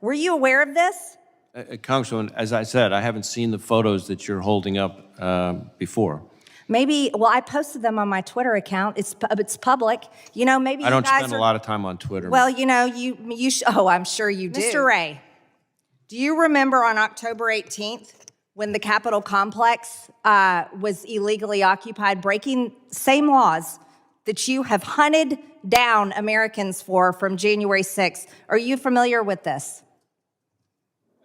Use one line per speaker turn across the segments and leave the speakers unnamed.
Were you aware of this?
Congresswoman, as I said, I haven't seen the photos that you're holding up before.
Maybe, well, I posted them on my Twitter account. It's public. You know, maybe
I don't
you guys
spend a lot of time on Twitter.
Well, you know, oh, I'm sure you do. Mr. Wray, do you remember on October 18th when the Capitol complex was illegally occupied, breaking same laws that you have hunted down Americans for from January 6th? Are you familiar with this?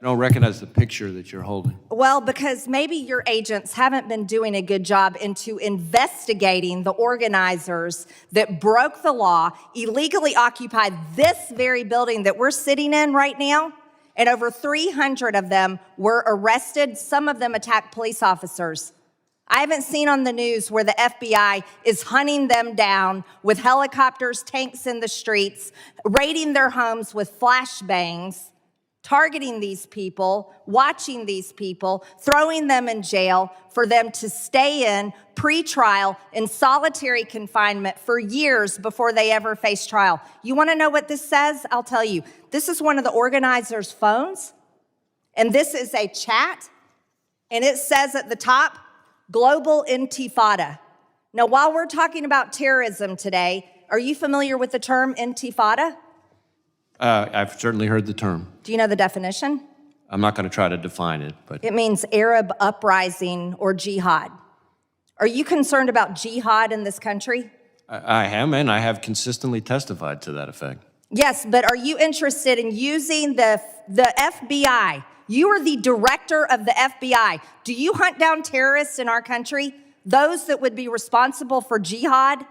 I don't recognize the picture that you're holding.
Well, because maybe your agents haven't been doing a good job into investigating the organizers that broke the law, illegally occupied this very building that we're sitting in right now, and over 300 of them were arrested. Some of them attacked police officers. I haven't seen on the news where the FBI is hunting them down with helicopters, tanks in the streets, raiding their homes with flashbangs, targeting these people, watching these people, throwing them in jail for them to stay in pre-trial in solitary confinement for years before they ever face trial. You want to know what this says? I'll tell you. This is one of the organizers' phones, and this is a chat, and it says at the top, Global Intifada. Now, while we're talking about terrorism today, are you familiar with the term Intifada?
I've certainly heard the term.
Do you know the definition?
I'm not going to try to define it, but
It means Arab uprising or jihad. Are you concerned about jihad in this country?
I am, and I have consistently testified to that effect.
Yes, but are you interested in using the FBI? You are the director of the FBI. Do you hunt down terrorists in our country? Those that would be responsible for jihad?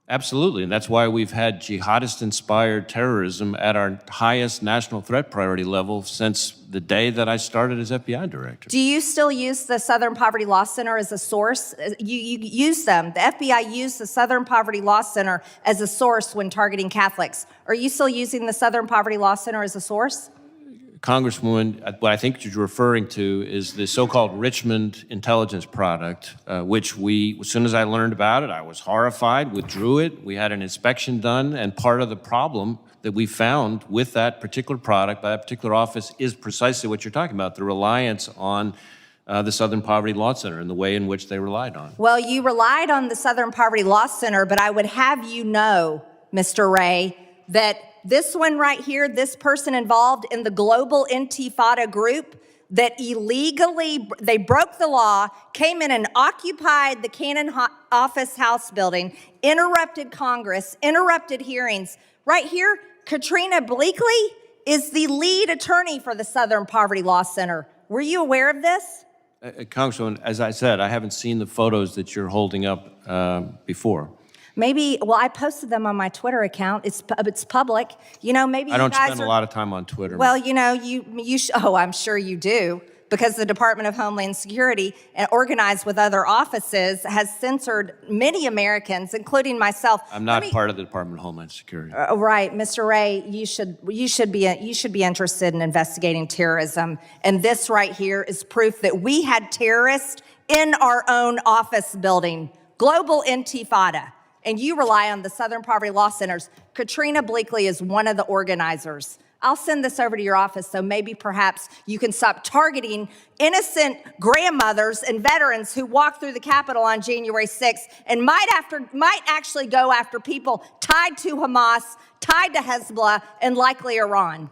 Absolutely, and that's why we've had jihadist-inspired terrorism at our highest national threat priority level since the day that I started as FBI director.
Do you still use the Southern Poverty Law Center as a source? You use them. The FBI used the Southern Poverty Law Center as a source when targeting Catholics. Are you still using the Southern Poverty Law Center as a source?
Congresswoman, what I think you're referring to is the so-called Richmond intelligence product, which as soon as I learned about it, I was horrified, withdrew it. We had an inspection done, and part of the problem that we found with that particular product by that particular office is precisely what you're talking about, the reliance on the Southern Poverty Law Center and the way in which they relied on.
Well, you relied on the Southern Poverty Law Center, but I would have you know, Mr. Wray, that this one right here, this person involved in the Global Intifada group that illegally, they broke the law, came in and occupied the Cannon Office House building, interrupted Congress, interrupted hearings. Right here, Katrina Bleakley is the lead attorney for the Southern Poverty Law Center. Were you aware of this?
Congresswoman, as I said, I haven't seen the photos that you're holding up before.
Maybe, well, I posted them on my Twitter account. It's public. You know, maybe
I don't
you guys
spend a lot of time on Twitter.
Well, you know, oh, I'm sure you do, because the Department of Homeland Security, organized with other offices, has censored many Americans, including myself.
I'm not part of the Department of Homeland Security.
Right, Mr. Wray, you should be interested in investigating terrorism, and this right here is proof that we had terrorists in our own office building. Global Intifada. And you rely on the Southern Poverty Law Centers. Katrina Bleakley is one of the organizers. I'll send this over to your office so maybe perhaps you can stop targeting innocent grandmothers and veterans who walked through the Capitol on January 6th and might actually go after people tied to Hamas, tied to Hezbollah, and likely Iran.